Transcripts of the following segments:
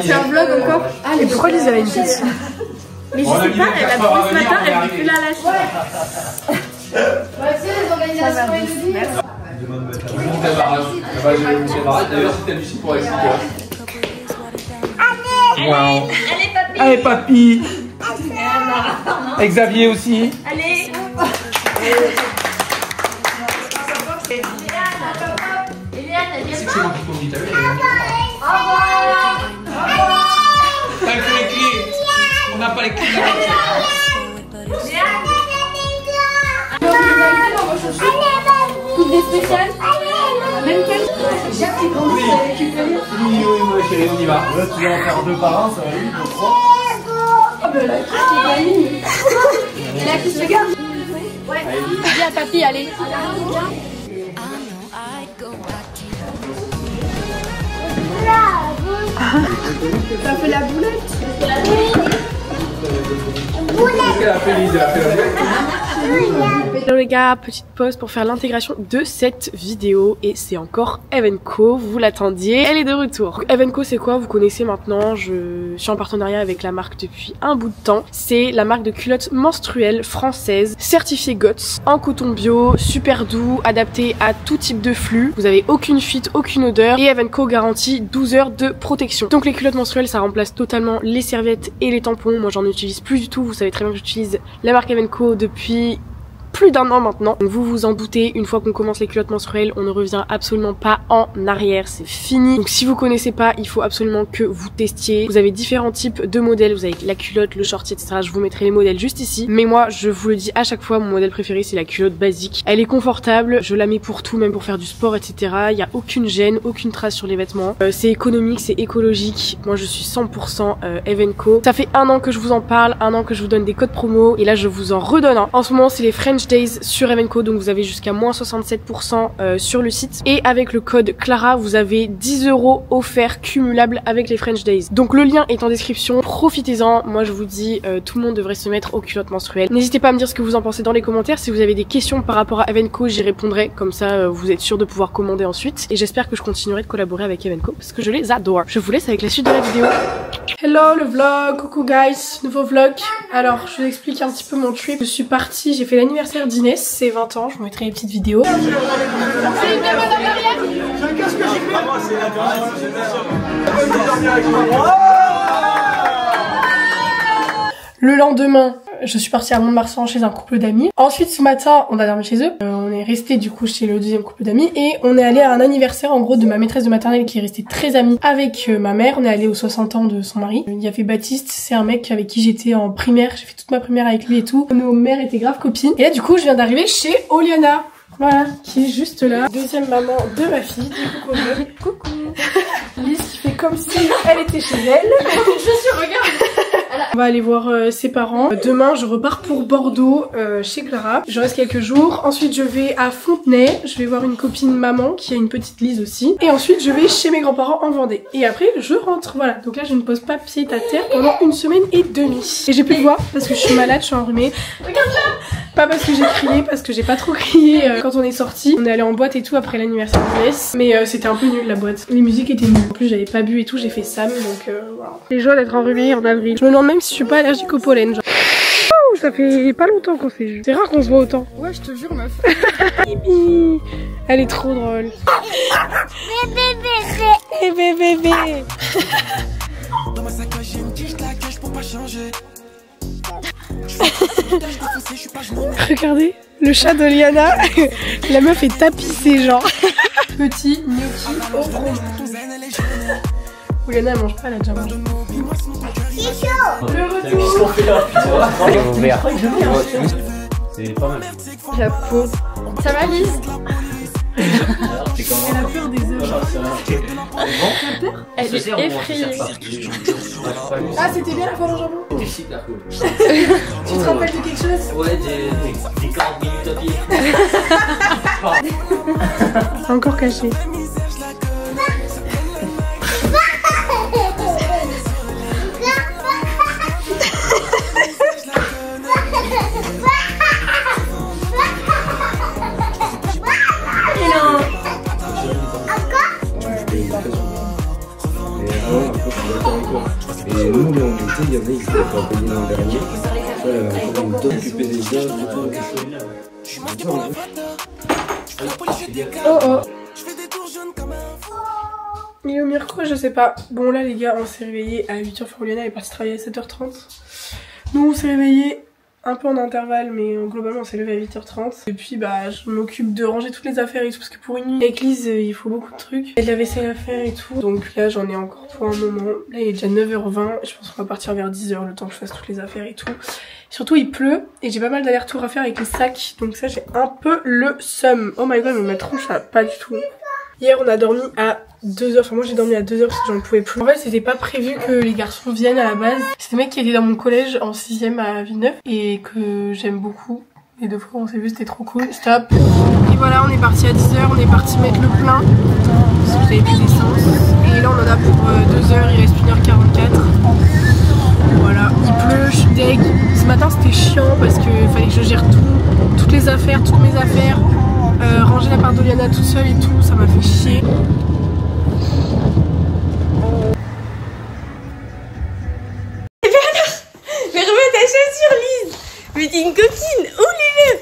C'est un vlog encore. Ah, mais pourquoi ils avaient une petite? Mais je sais pas, elle a trouvé ce matin, elle veut plus la lâcher. Tu sais, les organisations Elodie. D'ailleurs, c'était Lucie pour expliquer. Allez, papy. Et Xavier aussi. Allez. C'est que c'est moi qui conduis, t'as vu? T'as que les clés. On n'a pas les clés de la voiture. Coupe des spéciales. Même quel Jacques qui grandit, ça va récupérer. Oui, ma chérie, on y va. Là, tu vas en faire 2 par 1, ça va vite, je crois. Ah ben là, qui est là qui se regarde. Ouais. Viens papy, allez. Ça fait la boulette. Qu'est-ce qu'elle a fait, Lise? Elle a fait la boulette. Hello les gars, petite pause pour faire l'intégration de cette vidéo et c'est encore Evenco, vous l'attendiez, elle est de retour. Evenco c'est quoi? Vous connaissez maintenant, je suis en partenariat avec la marque depuis un bout de temps. C'est la marque de culottes menstruelles française, certifiée GOTS, en coton bio, super doux, adapté à tout type de flux. Vous avez aucune fuite, aucune odeur et Evenco garantit 12 heures de protection. Donc les culottes menstruelles ça remplace totalement les serviettes et les tampons, moi j'en utilise plus du tout, vous savez très bien que j'utilise la marque Evenco depuis plus d'1 an maintenant. Donc vous vous en doutez, une fois qu'on commence les culottes menstruelles, on ne revient absolument pas en arrière, c'est fini. Donc si vous connaissez pas, il faut absolument que vous testiez. Vous avez différents types de modèles, vous avez la culotte, le shorty, etc. Je vous mettrai les modèles juste ici. Mais moi, je vous le dis à chaque fois, mon modèle préféré c'est la culotte basique. Elle est confortable, je la mets pour tout, même pour faire du sport, etc. Il n'y a aucune gêne, aucune trace sur les vêtements. C'est économique, c'est écologique. Moi je suis 100% Evenco. Ça fait 1 an que je vous en parle, 1 an que je vous donne des codes promo et là je vous en redonne un. En ce moment c'est les French Days sur Evenco, donc vous avez jusqu'à moins 67% sur le site et avec le code Clara vous avez 10 € offerts cumulables avec les French Days. Donc le lien est en description, profitez-en. Moi je vous dis tout le monde devrait se mettre aux culottes menstruelles. N'hésitez pas à me dire ce que vous en pensez dans les commentaires. Si vous avez des questions par rapport à Evenco, j'y répondrai, comme ça vous êtes sûr de pouvoir commander ensuite et j'espère que je continuerai de collaborer avec Evenco parce que je les adore. Je vous laisse avec la suite de la vidéo. Hello le vlog, coucou guys, nouveau vlog. Alors je vous explique un petit peu mon trip. Je suis partie, j'ai fait l'anniversaire d'Inès, c'est 20 ans, je vous mettrai les petites vidéos. Le lendemain, je suis partie à Mont-de-Marsan chez un couple d'amis. Ensuite, ce matin, on a dormi chez eux. On est resté du coup chez le deuxième couple d'amis et on est allé à un anniversaire en gros de ma maîtresse de maternelle qui est restée très amie avec ma mère. On est allé aux 60 ans de son mari. Il y avait Baptiste, c'est un mec avec qui j'étais en primaire. J'ai fait toute ma primaire avec lui et tout. Nos mères étaient grave copines. Et là, du coup, je viens d'arriver chez Oliana. Voilà, qui est juste là. Deuxième maman de ma fille. Coucou. Lise qui fait comme si elle était chez elle. Je suis, regarde. On va aller voir ses parents. Demain, je repars pour Bordeaux chez Clara. Je reste quelques jours. Ensuite, je vais à Fontenay. Je vais voir une copine maman qui a une petite Lise aussi. Et ensuite, je vais chez mes grands-parents en Vendée. Et après, je rentre. Voilà. Donc là, je ne pose pas pied à terre pendant 1 semaine et demie. Et j'ai plus de voix parce que je suis malade, je suis enrhumée. Regarde là. Pas parce que j'ai crié, parce que j'ai pas trop crié quand on est sorti. On est allé en boîte et tout après l'anniversaire d'Inès. Mais c'était un peu nul la boîte. Les musiques étaient nulles. En plus, j'avais pas bu et tout. J'ai fait Sam. Donc voilà. Les joies d'être enrhumée en avril. Je me demande même si je suis pas allergique au pollen. Genre. Oh, ça fait pas longtemps qu'on s'est vu. C'est rare qu'on se voit autant. Ouais, je te jure, meuf. Bibi. Elle est trop drôle. Bébé, bébé. Bébé, bébé. Dans ma sacoche, j'ai une tige, la cache pour pas changer. Regardez, le chat d'Oliana. La meuf est tapissée, genre. Petit gnocchi au fromage. Oliana, elle mange pas, elle a déjà mangé. Le retour. C'est pas mal. La peau. Ça va, Lise? Elle a peur des œufs. Elle est effrayée. Ah, c'était bien la fois au jambon? C'est super cool. Tu te rappelles de quelque chose? Ouais, des 40 minutes à pied. C'est encore caché. quoi. Et nous, les on était, il y avait, ils étaient pas payés l'an dernier. Elle avait encore une tonne occupée des gars, du tout. Oh oh. Il est au Mirko, je sais pas. Bon là les gars, on s'est réveillés à 8h. Floriana est partie travailler à 7h30. Nous on s'est réveillés un peu en intervalle, mais globalement on s'est levé à 8h30. Et puis bah je m'occupe de ranger toutes les affaires et tout, parce que pour une nuit avec Lise il faut beaucoup de trucs. Il y a de la vaisselle à faire et tout. Donc là j'en ai encore pour un moment. Là il est déjà 9h20, je pense qu'on va partir vers 10h le temps que je fasse toutes les affaires et tout. Surtout il pleut et j'ai pas mal d'allers-retours à faire avec les sacs. Donc ça j'ai un peu le seum. Oh my god, mais ma tronche ça va pas du tout. Hier on a dormi à 2h, enfin moi j'ai dormi à 2h parce que j'en pouvais plus. En fait c'était pas prévu que les garçons viennent à la base. C'est un mec qui était dans mon collège en 6ème à Villeneuve et que j'aime beaucoup. Les 2 fois on s'est vu, c'était trop cool. Stop. Et voilà, on est parti à 10h, on est parti mettre le plein parce que j'avais plus d'essence. Et là on en a pour 2h, il reste 1h44. Voilà, il pleut, je suis deg. Ce matin c'était chiant parce que fallait que je gère tout, toutes les affaires, toutes mes affaires. Ranger la part d'Oliana toute seule et tout, ça m'a fait chier. Mais remets ta chaussure, Lise. Mais t'es une coquine. Oh Lulu.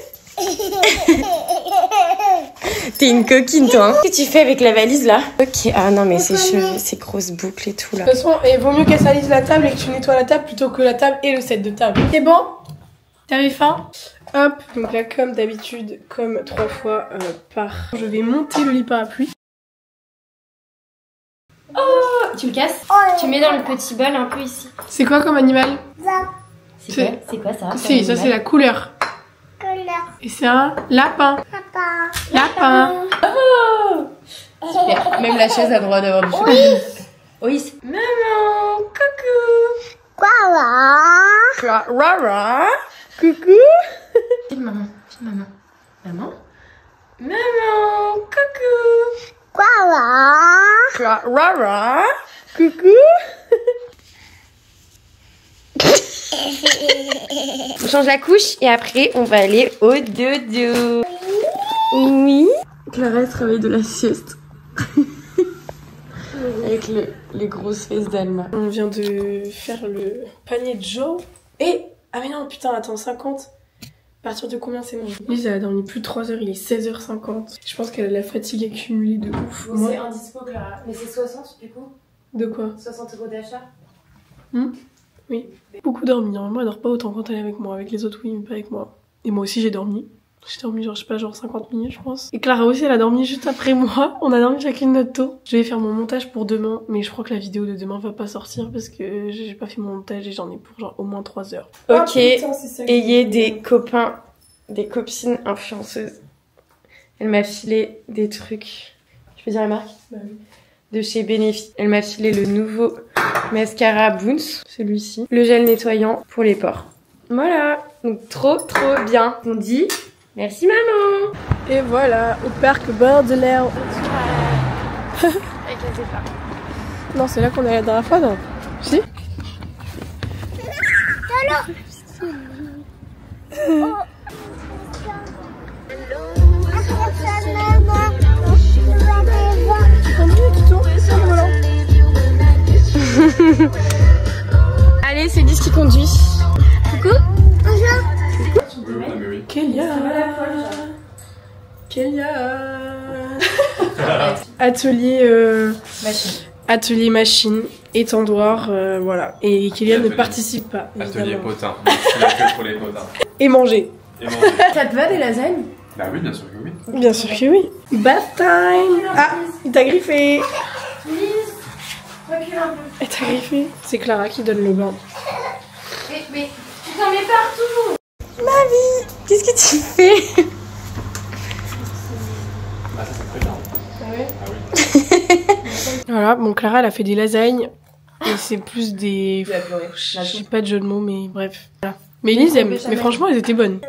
T'es une coquine toi. Qu'est-ce que tu fais avec la valise là? Ok, ah non mais c'est cheveux, ces grosses boucles et tout là. De toute façon, il vaut mieux qu'elle salisse la table et que tu nettoies la table plutôt que la table et le set de table. C'est bon? T'avais faim? Hop, donc là comme d'habitude, comme 3 fois par... Je vais monter le lit parapluie. Oh, tu le casses? Tu mets dans le petit bol un peu ici. C'est quoi comme animal? C'est quoi ça? Si, ça c'est la couleur. Et c'est un lapin. Lapin. Oh, Super. Même la chaise a le droit d'avoir du chocolat. oui. Maman, coucou. Rara. Coucou. File maman, file maman. Maman? Maman, coucou. Rara. Coucou. On change la couche et après on va aller au dodo. Oui. Clara se réveille de la sieste. Avec les grosses fesses d'Alma. On vient de faire le panier de Joe. Et... Ah mais non, putain, attends, 50. À partir de combien c'est mangé? Lise, elle a dormi plus de 3 heures, il est 16h50. Je pense qu'elle a la fatigue accumulée de ouf. Bon, c'est indispo, Clara. Mais c'est 60 du coup? De quoi? 60 € d'achat? Oui. Beaucoup dormi. Normalement, elle dort pas autant quand elle est avec moi. Avec les autres, oui, mais pas avec moi. Et moi aussi, j'ai dormi. J'ai dormi genre, je sais pas, genre 50 minutes, je pense. Et Clara aussi, elle a dormi juste après moi. On a dormi chacune notre tour. Je vais faire mon montage pour demain, mais je crois que la vidéo de demain va pas sortir parce que j'ai pas fait mon montage et j'en ai pour genre au moins 3 heures. Ok, Ah, putain, c'est ça que ayez je- des copains, des copines influenceuses. Elle m'a filé des trucs. Je peux dire la marque? Bah oui. De chez Benefit. Elle m'a filé le nouveau mascara Boons, celui-ci. Le gel nettoyant pour les pores. Voilà, donc trop bien. On dit merci maman. Et voilà, au parc Baudelaire. Avec la départ. Non, c'est là qu'on est la dernière fois, non? Si? Allez, c'est Lise qui conduit. Coucou. Kélia. Atelier Machine. atelier machine, étendoir, voilà. Et Kélia ne participe pas. Atelier évidemment. potin. Je suis là que pour les potins. Et manger. Et manger. Ça te va des lasagnes? Bah oui, bien sûr que oui. Bien sûr que oui. Bath time. Ah, il t'a griffé. Recule un peu. Elle t'a griffé. C'est Clara qui donne le bain. Mais tu t'en mets partout. Qu'est-ce que tu fais? Ah, ça c'est très bien. Ah ouais? Ah oui. Voilà, bon Clara elle a fait des lasagnes. Et c'est plus des... Tu vas pleurer. Je sais pas de jeu de mots, mais bref. Voilà. Mais Elise aime. Mais franchement, elles étaient bonnes.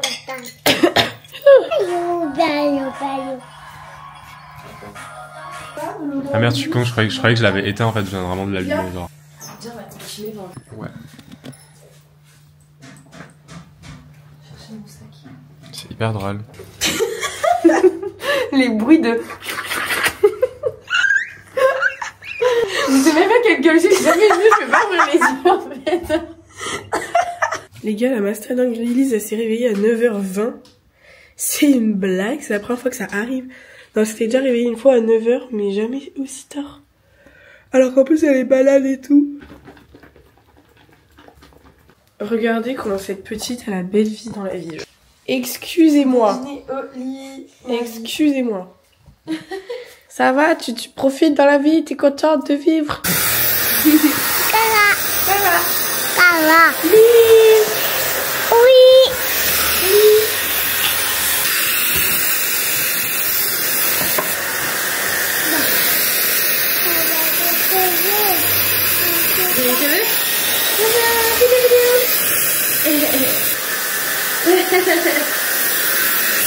Ah merde, je suis con, je croyais que je l'avais éteint en fait, je viens vraiment de l'allumer genre. Ouais. C'est hyper drôle. Les bruits de... Je sais même pas quelle gueule j'ai jamais vu, je peux pas ouvrir les yeux en fait. Les gars, la master dingue Elise, elle s'est réveillée à 9h20. C'est une blague, c'est la première fois que ça arrive. Non, elle s'était déjà réveillée une fois à 9h, mais jamais aussi tard. Alors qu'en plus elle est malade et tout. Regardez comment cette petite a la belle vie dans la vie. Excusez-moi. Excusez-moi. Ça va, tu profites dans la vie, t'es contente de vivre. Ça va. Lise. Oui.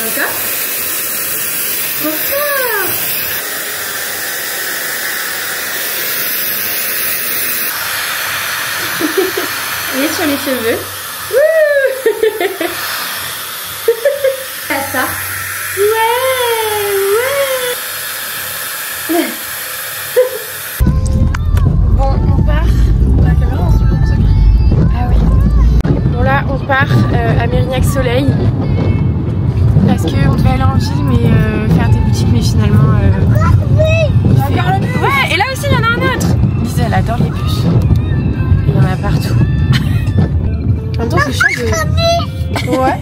Encore? Encore? Il est sur les cheveux. Ça. Ouais. Bon, on part. La caméra, on se met comme ça. Ah oui. Bon là, on part à Mérignac-Soleil. Parce qu'on devait aller en ville, mais faire des boutiques, mais finalement... Ouais, et là aussi, il y en a un autre. Lisa, elle adore les puces. Il y en a partout. En même temps, c'est chiant de... Ouais.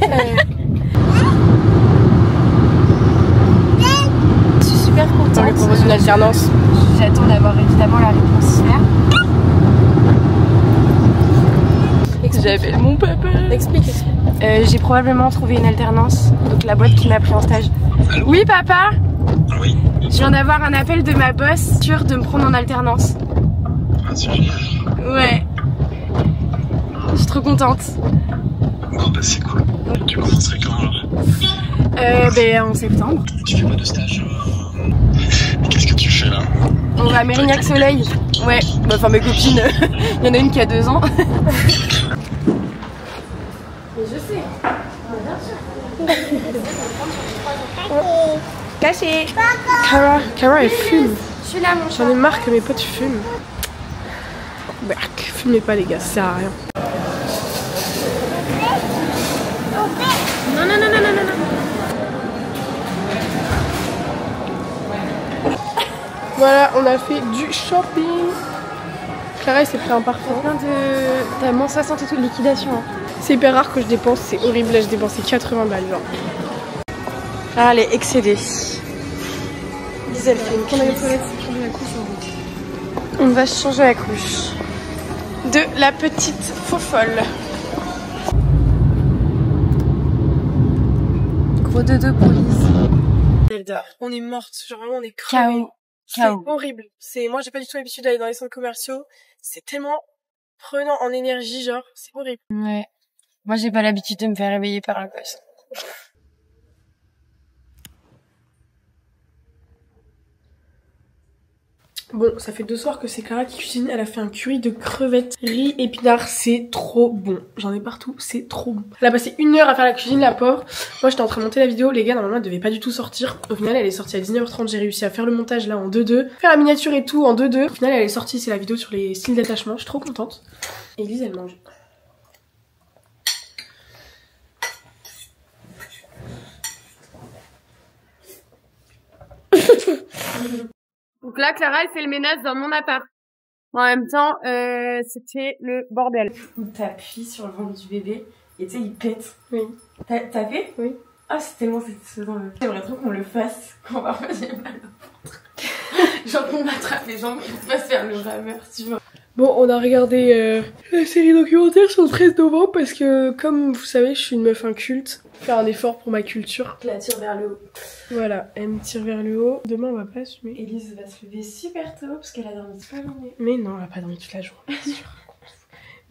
Je suis super contente. On lui propose une alternance. J'attends d'avoir évidemment la réponse hier. J'appelle mon papa. Explique. J'ai probablement trouvé une alternance. Donc la boîte qui m'a pris en stage. Allô? Oui, papa. Oui. Je viens d'avoir un appel de ma boss sûre de me prendre en alternance. Ah, c'est génial. Ouais. Je suis trop contente. Bon, bah c'est cool. Tu commencerais quand alors? Ben en septembre. Tu fais pas de stage Mais qu'est-ce que tu fais là? On va à Mérignac-Soleil. Ouais, bah, enfin mes copines, il y en a une qui a 2 ans. Mais je sais. Bien sûr. Caché. Cara elle fume. Je suis là mon chat. J'en ai marre que mes potes fument. Berk, fumez pas les gars, ça sert à rien. Non. Voilà, on a fait du shopping. Clara, elle s'est pris un parfum. T'as moins 60 et tout de liquidation. Hein. C'est hyper rare que je dépense, c'est horrible. Là, j'ai dépensé 80 balles, genre. Clara, elle est excédée. Lisa, elle fait une crise. On va se changer la couche. De la petite faux folle. Gros dodo pour Lise. On est morte, genre vraiment on est crevés. C'est horrible. Moi j'ai pas du tout l'habitude d'aller dans les centres commerciaux. C'est tellement prenant en énergie, genre c'est horrible. Ouais. Moi j'ai pas l'habitude de me faire réveiller par la gosse. Bon, ça fait 2 soirs que c'est Clara qui cuisine. Elle a fait un curry de crevettes, riz, épinards. C'est trop bon. J'en ai partout, c'est trop bon. Elle a passé 1 heure à faire la cuisine, la pauvre. Moi, j'étais en train de monter la vidéo. Les gars, normalement, elle devait pas du tout sortir. Au final, elle est sortie à 19h30. J'ai réussi à faire le montage là en 2-2. Faire la miniature et tout en 2-2. Au final, elle est sortie. C'est la vidéo sur les styles d'attachement. Je suis trop contente. Et Elise, elle mange. Donc là, Clara, elle fait le ménage dans mon appart. En même temps, c'était le bordel. Où t'appuies sur le ventre du bébé et tu sais, il pète. Oui. T'as fait? Oui. Ah, c'est tellement satisfaisant. J'aimerais trop qu'on le fasse quand parfois j'ai mal au ventre. Genre qu'on m'attrape les jambes et qu'on fasse faire le rameur, tu vois. Bon, on a regardé la série documentaire sur le 13 novembre parce que, comme vous savez, je suis une meuf inculte. Faire un effort pour ma culture. Je la tire vers le haut. Voilà, elle me tire vers le haut. Demain, on va pas assumer. Elise va se lever super tôt parce qu'elle a dormi toute la journée. Mais non, elle a pas dormi toute la journée, bien sûr.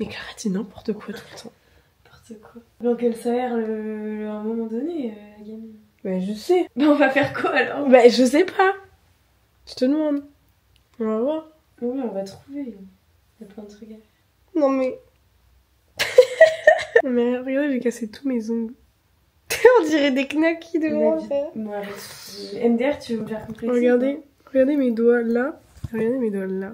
Mais Clara dit n'importe quoi tout le temps. N'importe quoi. Donc elle s'aère à un moment donné, la gamine. Bah, je sais. Bah, on va faire quoi alors? Bah, je sais pas. Je te demande. On va voir. Oui, on va trouver. Il y a plein de trucs à faire. Non mais... non mais regardez, j'ai cassé tous mes ongles. On dirait des knackis devant moi. Bon, arrête. MDR, tu veux me faire compléter? Regardez mes doigts là. Regardez mes doigts là.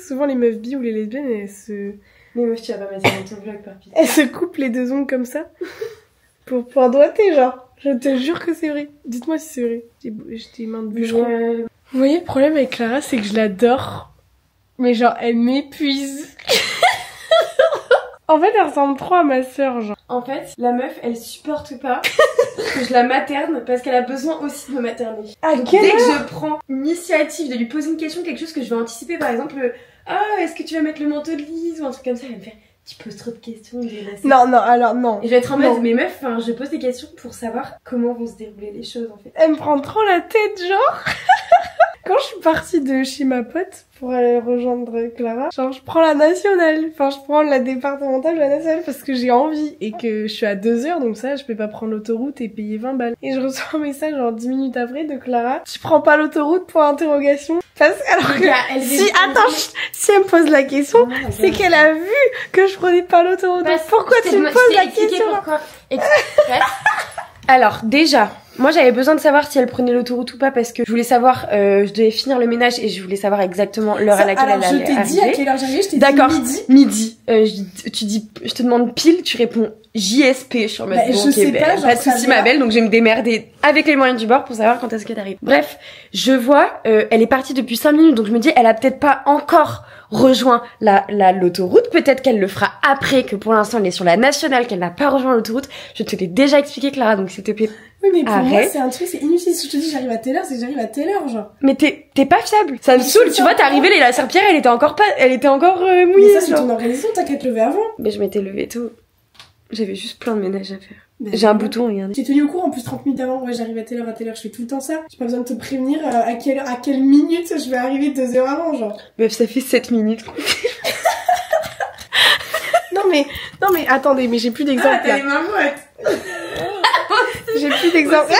souvent les meufs bi ou les lesbiennes, elles se... Mais meuf, tu vas pas mettre dans ton vlog par pitié. Elles se coupent les 2 ongles comme ça pour pouvoir doigter, genre. Je te jure que c'est vrai. Dites-moi si c'est vrai. J'ai des mains de bûcheron. Vous voyez, le problème avec Clara, c'est que je l'adore. Mais genre, elle m'épuise. En fait, elle ressemble trop à ma sœur, genre. En fait, la meuf, elle supporte pas que je la materne parce qu'elle a besoin aussi de me materner. À Donc, quelle dès que heure je prends l'initiative de lui poser une question, quelque chose que je vais anticiper, par exemple, ah, est-ce que tu vas mettre le manteau de Lise ou un truc comme ça, elle va me faire, tu poses trop de questions, Non, non, alors non. Et je vais être en mode, Non. mais meuf, enfin, je pose des questions pour savoir comment vont se dérouler les choses, en fait. Elle me prend trop la tête, genre. Quand je suis partie de chez ma pote pour aller rejoindre Clara, genre je prends la nationale, enfin je prends la départementale, la nationale parce que j'ai envie et que je suis à 2 heures, donc ça je peux pas prendre l'autoroute et payer 20 balles. Et je reçois un message genre 10 minutes après de Clara, tu prends pas l'autoroute pour interrogation. Parce que alors que si elle me pose la question, c'est qu'elle a vu que je prenais pas l'autoroute. Donc pourquoi tu me poses la question? Pourquoi. Alors déjà, moi j'avais besoin de savoir si elle prenait l'autoroute ou pas parce que je voulais savoir, je devais finir le ménage et je voulais savoir exactement l'heure à laquelle elle allait arriver. Alors je t'ai dit à quelle heure j'arrivais, je t'ai dit d'accord, midi. Je te demande pile, tu réponds JSP sur ma je sais pas, pas de soucis ma belle, donc je vais me démerder avec les moyens du bord pour savoir quand est-ce qu'elle arrive. Bref, je vois, elle est partie depuis 5 minutes, donc je me dis elle a peut-être pas encore rejoint l'autoroute, peut-être qu'elle le fera après, que pour l'instant elle est sur la nationale, qu'elle n'a pas rejoint l'autoroute. Je te l'ai déjà expliqué Clara, donc s'il te plaît. Oui mais pour arrête. moi c'est un truc, c'est inutile. Si je te dis j'arrive à telle heure, c'est que j'arrive à telle heure, genre. Mais t'es pas fiable. Ça me saoule, tu vois, t'es arrivée, la serpillère, elle était encore mouillée. Mais ça c'est ton organisation, t'as qu'à te lever avant. Mais je m'étais levée tôt. J'avais juste plein de ménage à faire. Ben, J'ai un bouton, regardez. T'es tenu au courant en plus 30 minutes avant, ouais j'arrive à telle heure, je fais tout le temps ça. J'ai pas besoin de te prévenir à quelle heure, à quelle minute je vais arriver 2 heures avant, genre. Meuf, ça fait 7 minutes. Non mais attendez, mais j'ai plus d'exemple. T'as les mains moites. J'ai plus d'exemple.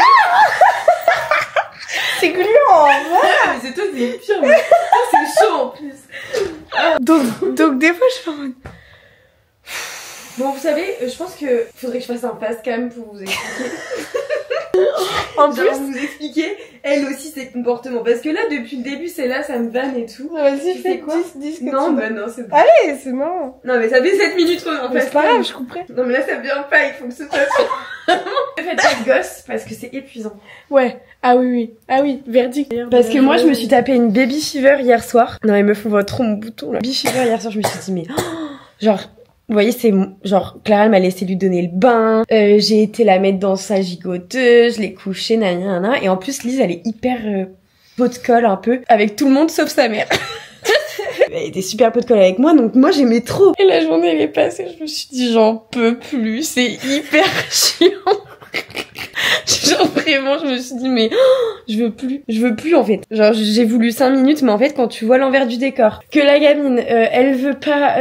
C'est gluant. Mais c'est toi, c'est pire. Mais c'est chaud en plus. Donc des fois je fais en mode... Bon, vous savez, je pense que faudrait que je fasse un face cam pour vous expliquer. En plus, vous expliquer elle aussi ses comportements. Parce que là, depuis le début, c'est là, ça me vanne et tout. vas-y, Tu fais sais quoi 10 Non, bah non, c'est bon. Allez, c'est marrant. Non, mais ça fait 7 minutes en Mais face c'est pas cam. grave, je couperai. Non, mais là, ça vient pas, il faut que ce soit. Ne faites pas de gosse parce que c'est épuisant. Ouais. Ah oui, verdict. Parce que moi, je me suis tapé une baby fever hier soir. Non, mais meuf, on voit trop mon bouton là. Baby fever hier soir, je me suis dit, mais genre, vous voyez, c'est genre, Clara elle m'a laissé lui donner le bain, j'ai été la mettre dans sa gigoteuse, je l'ai couchée, nanana. Et en plus, Lise, elle est hyper pot de colle un peu, avec tout le monde sauf sa mère. Elle était super pot de colle avec moi, donc moi j'aimais trop. Et la journée elle est passée, je me suis dit j'en peux plus, c'est hyper chiant. Genre vraiment, je me suis dit mais je veux plus en fait. Genre j'ai voulu 5 minutes, mais en fait quand tu vois l'envers du décor, que la gamine, elle veut pas,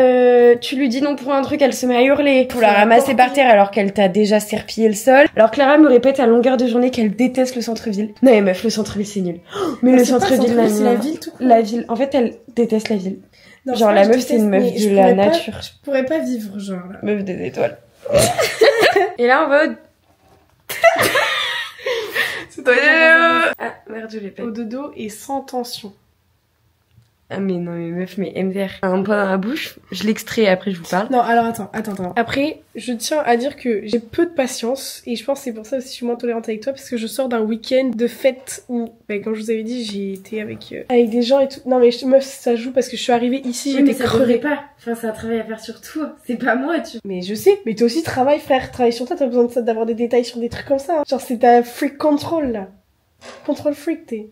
tu lui dis non pour un truc, elle se met à hurler pour la ramasser par terre alors qu'elle t'a déjà serpillé le sol. Alors Clara me répète à longueur de journée qu'elle déteste le centre-ville. Non mais meuf, le centre-ville c'est nul. Mais le centre-ville, c'est la ville tout court. La ville, en fait elle déteste la ville. Non, genre la meuf c'est une meuf de la nature. Je pourrais pas vivre genre là. Meuf des étoiles. Et là on va au... C'est toi. Ah merde, je l'ai pas. Au dodo et sans tension. Ah mais non mais meuf, mais MDR. Un point dans la bouche, je l'extrais après je vous parle. Non alors attends. Après, je tiens à dire que j'ai peu de patience et je pense que c'est pour ça aussi que je suis moins tolérante avec toi parce que je sors d'un week-end de fête où, comme je vous avais dit, j'ai été avec des gens et tout. Non mais meuf, ça joue parce que je suis arrivée ici, j'étais crevée. Pas. Enfin, c'est un travail à faire sur toi. C'est pas moi, tu. Mais je sais, mais toi aussi travaille frère, travaille sur toi, t'as besoin de ça, d'avoir des détails sur des trucs comme ça. Hein. Genre c'est ta freak control là. Control freak t'es.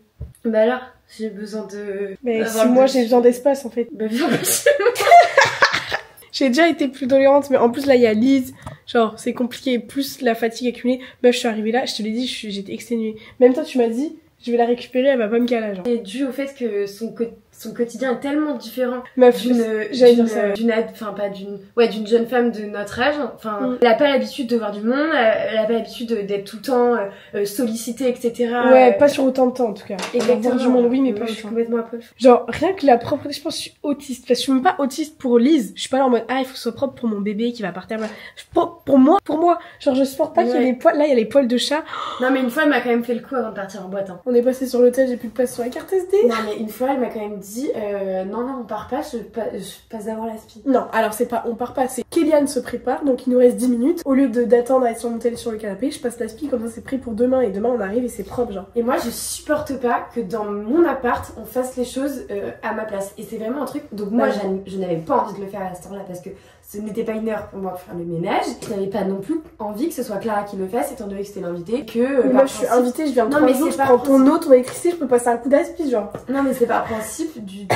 Bah alors, j'ai besoin de... Mais si moi j'ai besoin d'espace en fait. Bah viens pas chez moi. J'ai déjà été plus tolérante, mais en plus là il y a Lise, genre c'est compliqué, plus la fatigue accumulée. Meuf, je suis arrivée là, je te l'ai dit, j'étais exténuée. Même toi tu m'as dit, je vais la récupérer, elle va pas me caler genre. C'est dû au fait que son quotidien est tellement différent meuf, d'une jeune femme de notre âge. Enfin, elle a pas l'habitude de voir du monde, elle a pas l'habitude d'être tout le temps sollicitée, etc. Ouais, pas sur autant de temps en tout cas. Exactement. Voir du monde, oui, mais pas je suis autant. complètement à poil. Genre, rien que la propreté, je pense que je suis autiste. Parce que je suis même pas autiste pour Lise. Je suis pas là en mode, il faut que ce soit propre pour mon bébé qui va partir. Pour moi. Genre, je supporte pas qu'il y ait les poils. Là, il y a les poils de chat. Non, mais une fois, elle m'a quand même fait le coup avant de partir en boîte. Hein. On est passé sur l'hôtel, j'ai plus de place sur la carte SD. Non, mais une fois, elle m'a quand même dit non, on part pas, je passe d'abord la spi. Non, alors c'est pas on part pas, c'est Kéliane se prépare, donc il nous reste 10 minutes. Au lieu d'attendre à être sur le canapé, je passe la spi, comme ça c'est pris pour demain, et demain on arrive et c'est propre, genre. Et moi je supporte pas que dans mon appart on fasse les choses à ma place. Et c'est vraiment un truc, donc moi je n'avais pas envie de le faire à cette heure-là parce que ce n'était pas une heure pour moi pour faire le ménage. Je n'avais pas non plus envie que ce soit Clara qui le fasse, étant donné que c'était l'invité. Que moi je suis invitée, je viens 3 jours, je prends ton eau, ton électricité, je peux passer un coup d'aspi, genre. Non mais c'est par principe du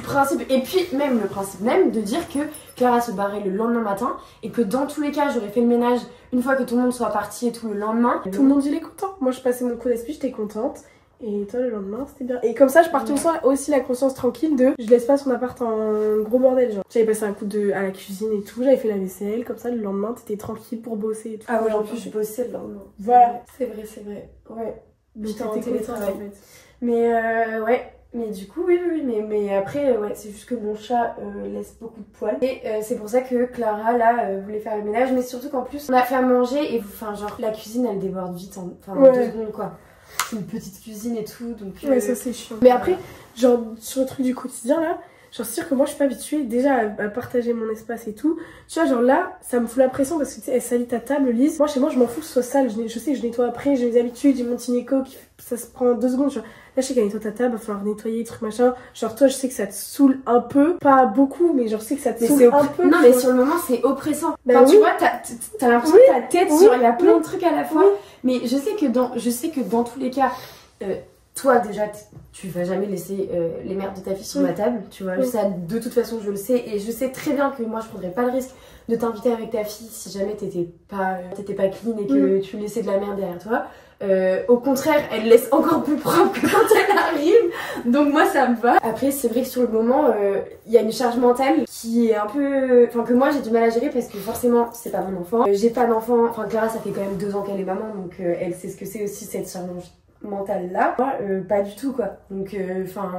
principe. Et puis même le principe même de dire que Clara se barrait le lendemain matin et que dans tous les cas j'aurais fait le ménage une fois que tout le monde soit parti et tout le lendemain. Tout le monde il est content. Moi je passais mon coup d'aspi, j'étais contente. Et toi le lendemain c'était bien. Et comme ça je partais aussi la conscience tranquille de je laisse pas son appart en gros bordel, genre. J'avais passé un coup à la cuisine et tout, j'avais fait la vaisselle, comme ça le lendemain t'étais tranquille pour bosser et tout. Ah ouais, en plus je bossais le lendemain. Voilà. C'est vrai. Ouais. J'étais en télétravail en fait. Mais ouais. Mais du coup oui mais après ouais c'est juste que mon chat laisse beaucoup de poils. Et c'est pour ça que Clara là voulait faire le ménage. Mais surtout qu'en plus on a fait à manger et enfin genre la cuisine elle déborde vite en 2 secondes quoi. C'est une petite cuisine et tout donc ouais ça c'est chiant. Mais après genre sur le truc du quotidien là, genre c'est sûr que moi je suis pas habituée déjà à partager mon espace et tout. Tu vois genre là ça me fout la pression parce que tu sais elle salit ta table Lise. Moi chez moi je m'en fous que ce soit sale, je sais que je nettoie après, j'ai mes habitudes, j'ai mon petit Nico qui ça se prend 2 secondes genre. Là je sais qu'elle nettoie ta table, va falloir nettoyer trucs machin. Genre toi je sais que ça te saoule un peu, pas beaucoup mais genre je sais que ça te saoule un peu. Non mais sur le moment c'est oppressant. Bah enfin, oui. tu vois t'as l'impression que ta tête sur il y a plein de trucs à la fois. Mais je sais que dans tous les cas toi déjà tu vas jamais laisser les merdes de ta fille sur ma table, tu vois, ça de toute façon je le sais et je sais très bien que moi je prendrais pas le risque de t'inviter avec ta fille si jamais t'étais pas clean et que tu laissais de la merde derrière toi. Au contraire elle laisse encore plus propre que quand elle arrive, donc moi ça me va. Après c'est vrai que sur le moment il y a une charge mentale qui est un peu, enfin que moi j'ai du mal à gérer parce que forcément c'est pas mon enfant, j'ai pas d'enfant, enfin Clara ça fait quand même 2 ans qu'elle est maman donc elle sait ce que c'est aussi cette charge mentale là. Moi pas du tout quoi, donc enfin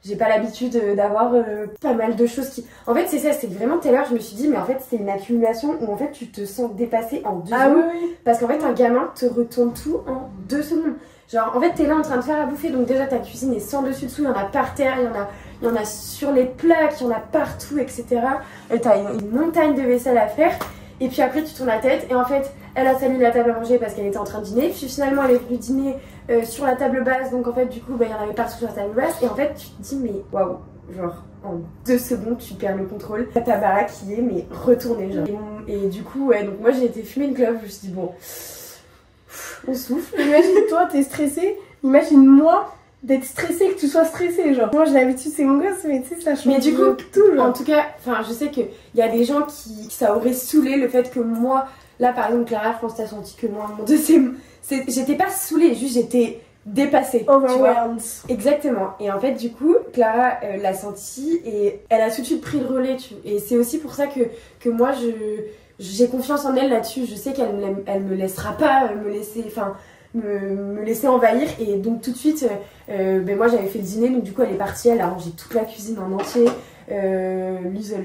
j'ai pas l'habitude d'avoir pas mal de choses qui... En fait c'est ça, c'est vraiment tout à l'heure je me suis dit mais en fait c'est une accumulation où en fait tu te sens dépassé en 2 secondes. Oui. Parce qu'en fait un gamin te retourne tout en 2 secondes. Genre en fait t'es là en train de faire à bouffer donc déjà ta cuisine est sans dessus dessous, il y en a par terre, il y en a sur les plaques, il y en a partout etc. Et t'as une montagne de vaisselle à faire. Et puis après tu tournes la tête et en fait elle a sali la table à manger parce qu'elle était en train de dîner. Puis finalement elle est venue dîner sur la table basse. Donc en fait du coup bah, il y en avait partout sur la table basse. Et en fait tu te dis mais waouh, genre en 2 secondes tu perds le contrôle. Ta baraque qui est mais retournée genre. Et du coup ouais donc moi j'ai été fumer une clope. Je me suis dit bon on souffle. Imagine toi t'es stressée, imagine moi d'être stressée, que tu sois stressée genre. Moi j'ai l'habitude c'est mon gosse mais tu sais ça change. Mais du coup tout genre. En tout cas enfin je sais qu'il y a des gens qui ça aurait saoulé le fait que moi là par exemple Clara je pense que t'as senti que moi mon deuxième j'étais pas saoulée, juste j'étais dépassée. Overwhelmed. Exactement. Et en fait du coup Clara l'a senti et elle a tout de suite pris le relais et c'est aussi pour ça que moi j'ai confiance en elle là-dessus. Je sais qu'elle me laissera pas me laisser envahir et donc tout de suite ben moi j'avais fait le dîner donc du coup elle est partie, elle a rangé toute la cuisine en entier. Lise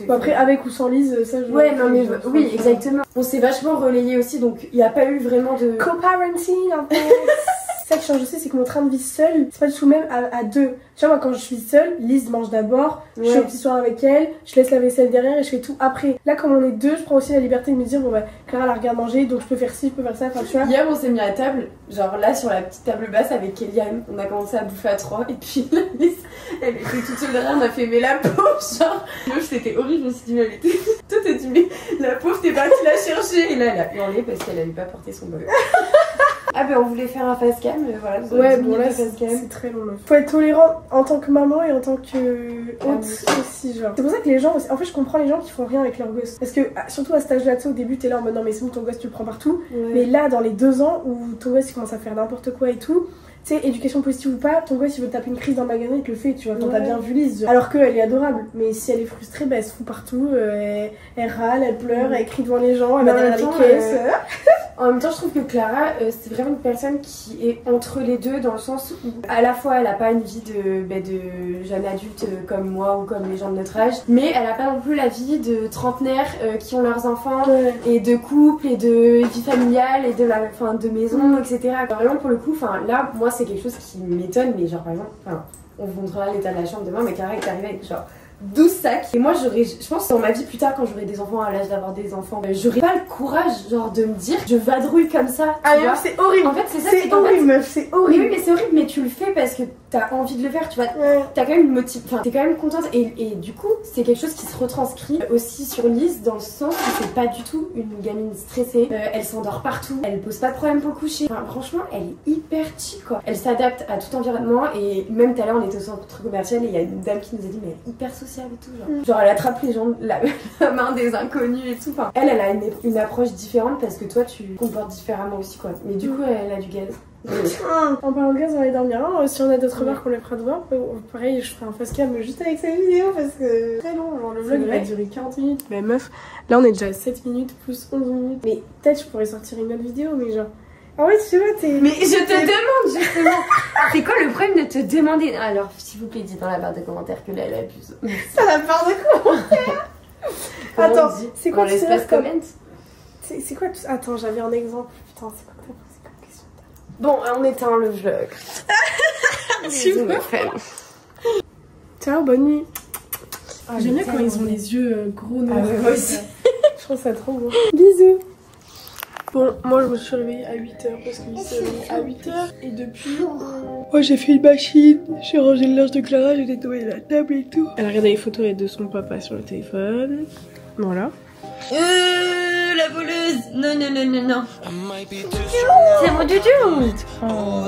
bon, après avec ou sans Lise ça je ouais non mais oui exactement, on s'est vachement relayé aussi donc il n'y a pas eu vraiment de co-parenting en fait. Ça qui change aussi c'est que mon train de vie seul c'est pas du tout même à 2. Tu vois moi quand je suis seule Lise mange d'abord, je fais au petit soir avec elle, je laisse la vaisselle derrière et je fais tout après. Là comme on est 2 je prends aussi la liberté de me dire bon bah Clara la regarde manger donc je peux faire ci, je peux faire ça, enfin tu vois. Hier on s'est mis à table genre là sur la petite table basse avec Kéliane, on a commencé à bouffer à 3 et puis la Lise elle était toute seule derrière, on a fait mais la pauvre genre c'était horrible, je me suis dit mais elle était tout a dit mais la pauvre t'es partie la chercher et là elle a hurlé parce qu'elle avait pas porté son bol. Ah ben on voulait faire un face cam, voilà. Ouais bon là c'est très long. Faut être tolérant en tant que maman et en tant que hôte aussi genre. C'est pour ça que les gens aussi... En fait je comprends les gens qui font rien avec leur gosse. Parce que surtout à cet âge là tu sais au début t'es là en mode non mais c'est bon ton gosse tu le prends partout. Mais là dans les 2 ans où ton gosse il commence à faire n'importe quoi et tout, tu sais éducation positive ou pas, ton gosse il veut taper une crise dans le magasin il te le fait tu vois. T'as bien vu Lise. Alors qu'elle est adorable. Mais si elle est frustrée bah elle se fout partout, elle râle, elle pleure, elle crie devant les gens, elle va derrière les caisses. En même temps, je trouve que Clara, c'est vraiment une personne qui est entre les deux dans le sens où à la fois elle a pas une vie de jeune adulte comme moi ou comme les gens de notre âge, mais elle a pas non plus la vie de trentenaires qui ont leurs enfants et de couple et de vie familiale et de maison, etc. Vraiment pour le coup, là, moi c'est quelque chose qui m'étonne, mais genre par exemple, on vous montrera l'état de la chambre demain, mais Cara est arrivée avec genre 12 sacs. Et moi je pense dans ma vie plus tard, quand j'aurai des enfants, à l'âge d'avoir des enfants, j'aurai pas le courage genre de me dire je vadrouille comme ça. Ah mais c'est horrible. En fait c'est ça, c'est horrible meuf, c'est horrible. Oui mais c'est horrible, mais tu le fais parce que t'as envie de le faire, tu vois. Ouais. T'as quand même une enfin t'es quand même contente et du coup c'est quelque chose qui se retranscrit aussi sur Lise, dans le sens que c'est pas du tout une gamine stressée. Elle s'endort partout, elle pose pas de problème pour coucher. Enfin franchement elle est hyper chill quoi. Elle s'adapte à tout environnement et même tout à l'heure on était au centre commercial et il y a une dame qui nous a dit mais elle est hyper sociable et tout genre elle attrape les gens, la main des inconnus et tout. Enfin elle a une approche différente parce que toi tu te comportes différemment aussi quoi. Mais du coup elle a du gaz. En parlant de gaz, on va aller dormir. Si on a d'autres remarques, on les fera demain. Pareil, je ferai un face cam juste avec cette vidéo parce que très long. Genre le vlog il va durer 40 minutes. Mais meuf, là on est déjà à 7 minutes plus 11 minutes. Mais peut-être je pourrais sortir une autre vidéo, mais genre. Ah ouais, tu vois, t'es. Mais je te demande justement. C'est quoi le problème de te demander? Alors s'il vous plaît, dites dans la barre de commentaires que là elle abuse. Ça la barre de commentaires. Attends, c'est quoi l'espace comment? C'est quoi tout ça? Attends, j'avais un exemple. Putain, c'est quoi ta question? Bon, on éteint le vlog. Ciao, bonne nuit. J'aime bien quand ils ont les yeux gros noirs. Moi aussi. Je trouve ça trop beau. Bisous. Bon, moi je me suis réveillée à 8h parce qu'il s'est réveillé à 8h et depuis... Moi j'ai fait une machine, j'ai rangé le linge de Clara, j'ai nettoyé la table et tout. Elle a regardé les photos de son papa sur le téléphone. Voilà. La voleuse. Non, non, non, non, non. C'est mon doudou. Oh.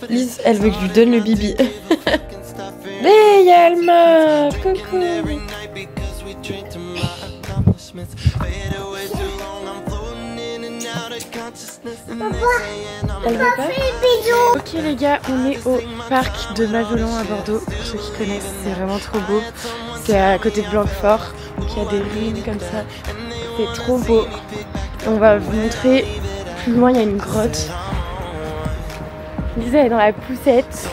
Lise, elle veut que je lui donne le bibi. Hey, Alma. Coucou. Elle veut pas. Ok les gars, on est au parc de Magellan à Bordeaux. Pour ceux qui connaissent, c'est vraiment trop beau. C'est à côté de Blanquefort. Donc il y a des ruines comme ça. C'est trop beau. On va vous montrer. Plus loin, il y a une grotte. Lisa est dans la poussette.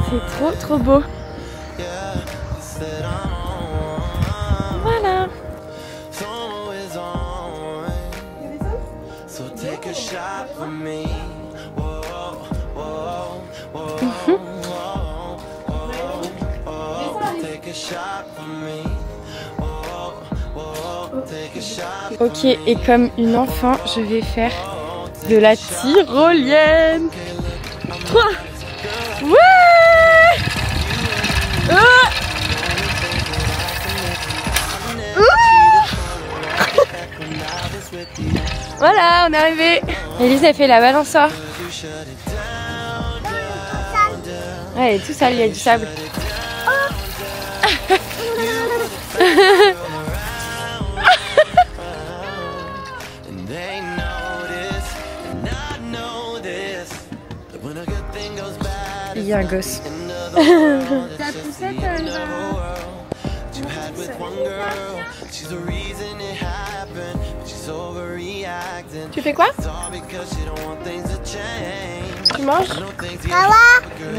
C'est trop trop beau. Voilà. Ok, et comme une enfant, je vais faire de la tyrolienne. 3. Ouais. Voilà, on est arrivé. Elise a fait la balançoire. Ouais, elle est tout sale, il y a du sable. Il y a un gosse. La poussette, elle va... Tu fais quoi? Tu manges?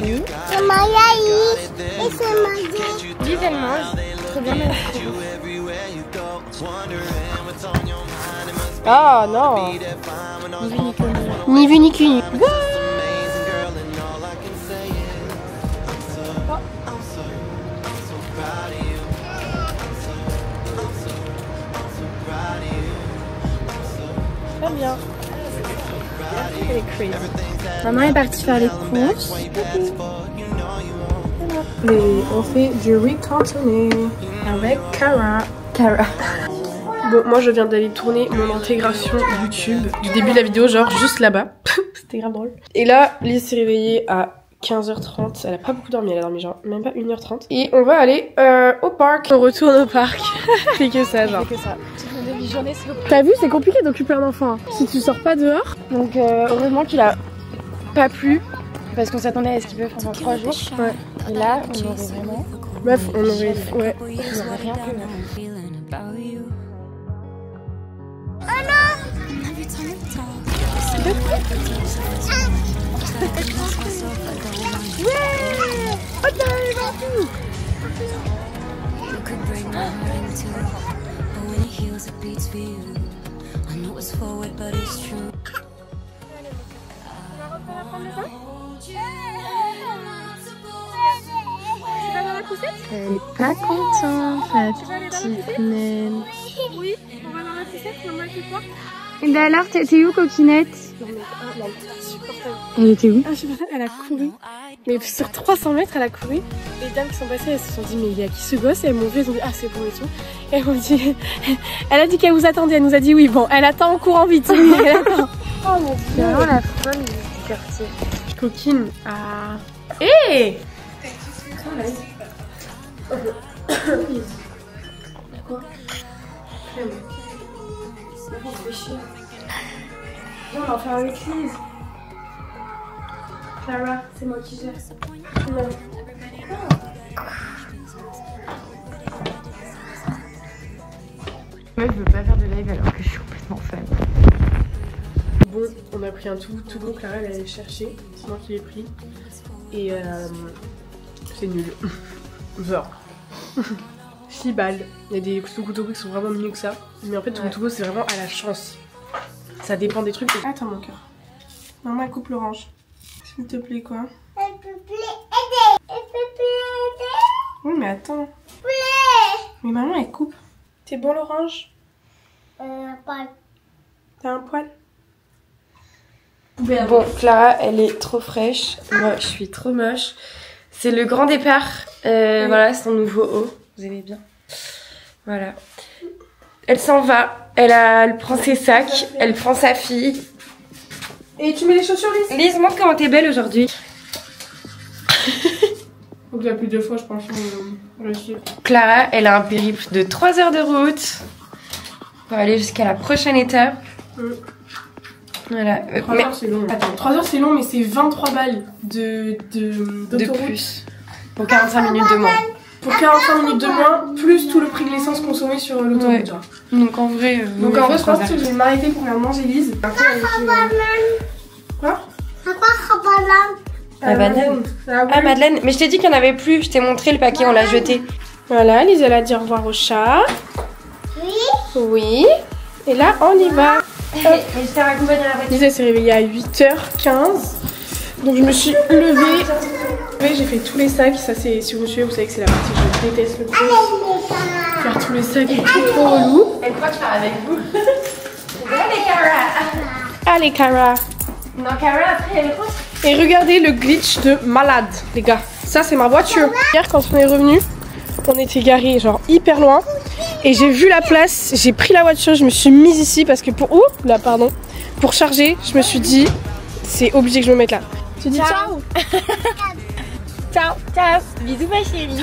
Oui. C'est ma yaïs et c'est ma yaïs. Lise, elle mange. Trop bien, merci. Ah non. Ni vu ni connu. Très bien. Elle est crazy. Maman est partie faire les courses. Et on fait du riz cantonné avec Cara. Bon, moi je viens d'aller tourner mon intégration YouTube du début de la vidéo, genre juste là-bas. C'était grave drôle. Et là, Lise s'est réveillée à 15h30. Elle a pas beaucoup dormi, elle a dormi genre même pas 1h30. Et on va aller au parc. On retourne au parc. C'est que ça, genre. C'est que ça. T'as vu, c'est compliqué d'occuper un enfant hein, si tu sors pas dehors. Donc heureusement qu'il a pas plu parce qu'on s'attendait à ce qu'il pleuve pendant 3 jours. Ouais. Et là, on aurait vraiment... Bref, on aurait... Ouais. On aurait rien pu. Elle est pas contente, la petite naine. Oui, on va dans la sucette, maman elle fait quoi? Et ben alors, t'es où, coquinette? Non mais c'est insupportable. Elle était où? Ah, je sais pas, elle a couru. Mais sur 300 mètres, elle a couru. Les dames qui sont passées, elles se sont dit, mais il y a qui ce gosse? Et elles m'ont vu, elles ont dit, ah, c'est bon et tout. Et elles m'ont dit, elle a dit qu'elle vous attendait. Elle nous a dit, oui, bon, elle attend en courant vite. Oui, elle attend. Oh mon dieu. C'est vraiment la folle du quartier. Coquine. Ah. Hé! Quoi? Non, on va faire avec Lise. Clara, c'est moi qui gère. Non. Moi, je veux pas faire de live alors que je suis complètement fan. Bon, on a pris un tout bon. Clara, elle allait chercher. C'est moi qui l'ai pris. Et c'est nul. Genre. 6 balles. Il y a des couteaux qui sont vraiment mieux que ça. Mais en fait, tout couteau, c'est vraiment à la chance. Ça dépend des trucs. Attends, mon cœur. Maman, elle coupe l'orange. S'il te plaît, quoi? Elle peut plus aider. Elle peut plus aider. Oui, mais attends. Oui. Mais maman, elle coupe. T'es bon, l'orange? Pas. T'as un poil? Bon, Clara, elle est trop fraîche. Moi, je suis trop moche. C'est le grand départ. Voilà, son nouveau haut. Vous aimez bien? Voilà. Elle s'en va. Elle prend ses sacs. Elle prend sa fille. Et tu mets les chaussures, Lise? Lise, montre comment t'es belle aujourd'hui. Faut que la plus de fois, je pense. Clara, elle a un périple de 3 heures de route pour aller jusqu'à la prochaine étape. Voilà. 3 heures, c'est long. Attends, 3 heures, c'est long, mais c'est 23 balles de plus. Pour 45 minutes de moins. Pour 45 minutes de moins, plus tout le prix de l'essence consommé sur l'autoroute. Ouais. Donc en vrai, je pense que je vais m'arrêter pour aller manger Lise. Quoi? La banane. Ah, Madeleine, mais je t'ai dit qu'il n'y en avait plus. Je t'ai montré le paquet, on l'a jeté. Voilà, Lise, elle a dit au revoir au chat. Oui. Oui. Et là, on y va. Et je t'ai raccompagné à la voiture. Lise, elle s'est réveillée à 8h15. Donc je me suis levée. J'ai fait tous les sacs. Ça, c'est, si vous suivez, vous savez que c'est la partie que je déteste le plus. Faire tous les sacs est trop relou. Elle croit que je pars avec vous. Allez, Cara. Allez, Cara. Non, Cara, après, elle est grosse. Et regardez le glitch de malade, les gars. Ça, c'est ma voiture. Hier, quand on est revenu, on était garés genre hyper loin. Et j'ai vu la place, j'ai pris la voiture, je me suis mise ici parce que pour... Ouh, là, pardon. Pour charger, je me suis dit, c'est obligé que je me mette là. Tu dis ciao. Ciao. Ciao. Bisous, ma chérie.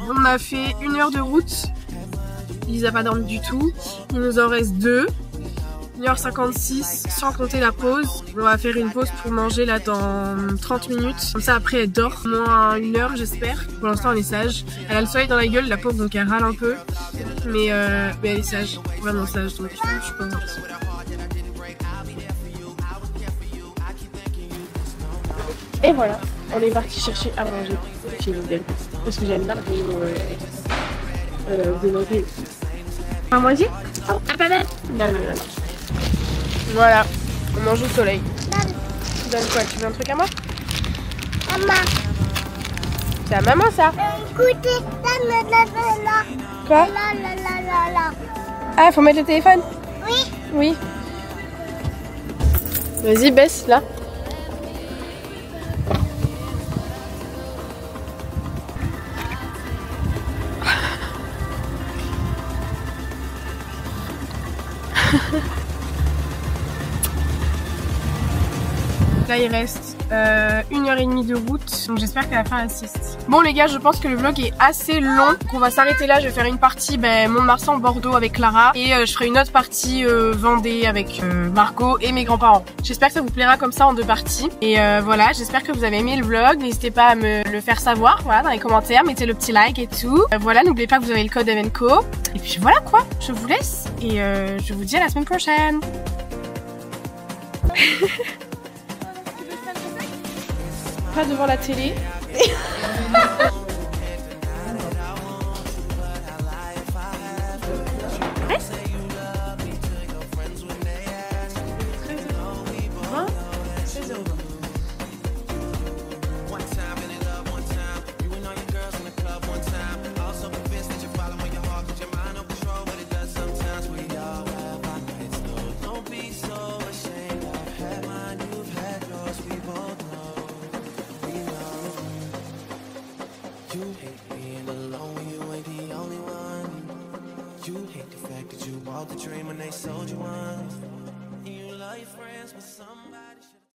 On a fait 1 heure de route. Lise n'a pas dormi du tout. Il nous en reste 2. 1h56 sans compter la pause. On va faire une pause pour manger là dans 30 minutes. Comme ça après elle dort moins 1 heure j'espère. Pour l'instant elle est sage. Elle a le soleil dans la gueule la pauvre donc elle râle un peu. Mais elle est sage, vraiment sage donc je suis pas inquiète. Et voilà, on est parti chercher à manger chez Lidl. Parce que j'aime bien de manger. On va manger? Ah pas mal. Non. Voilà, on mange au soleil. Tu donnes quoi? Tu veux un truc à moi? Maman. C'est à maman ça? Écoutez, Quoi? Ah, faut mettre le téléphone? Oui. Oui. Vas-y, baisse là. Là il reste 1h30 de route, donc j'espère qu'à la fin elle assiste. Bon les gars, je pense que le vlog est assez long, donc on va s'arrêter là. Je vais faire une partie Mont-de-Marsan, Bordeaux avec Clara et je ferai une autre partie Vendée avec Margot et mes grands-parents. J'espère que ça vous plaira comme ça en 2 parties. Et voilà, j'espère que vous avez aimé le vlog. N'hésitez pas à me le faire savoir, voilà, dans les commentaires, mettez le petit like et tout. Voilà, n'oubliez pas que vous avez le code Evenco. Et puis voilà quoi, je vous laisse et je vous dis à la semaine prochaine. Pas devant la télé. Reste. 13 €. 16 €. You hate being alone when you ain't the only one. You hate the fact that you bought the dream when they sold you one. And you love your friends, but somebody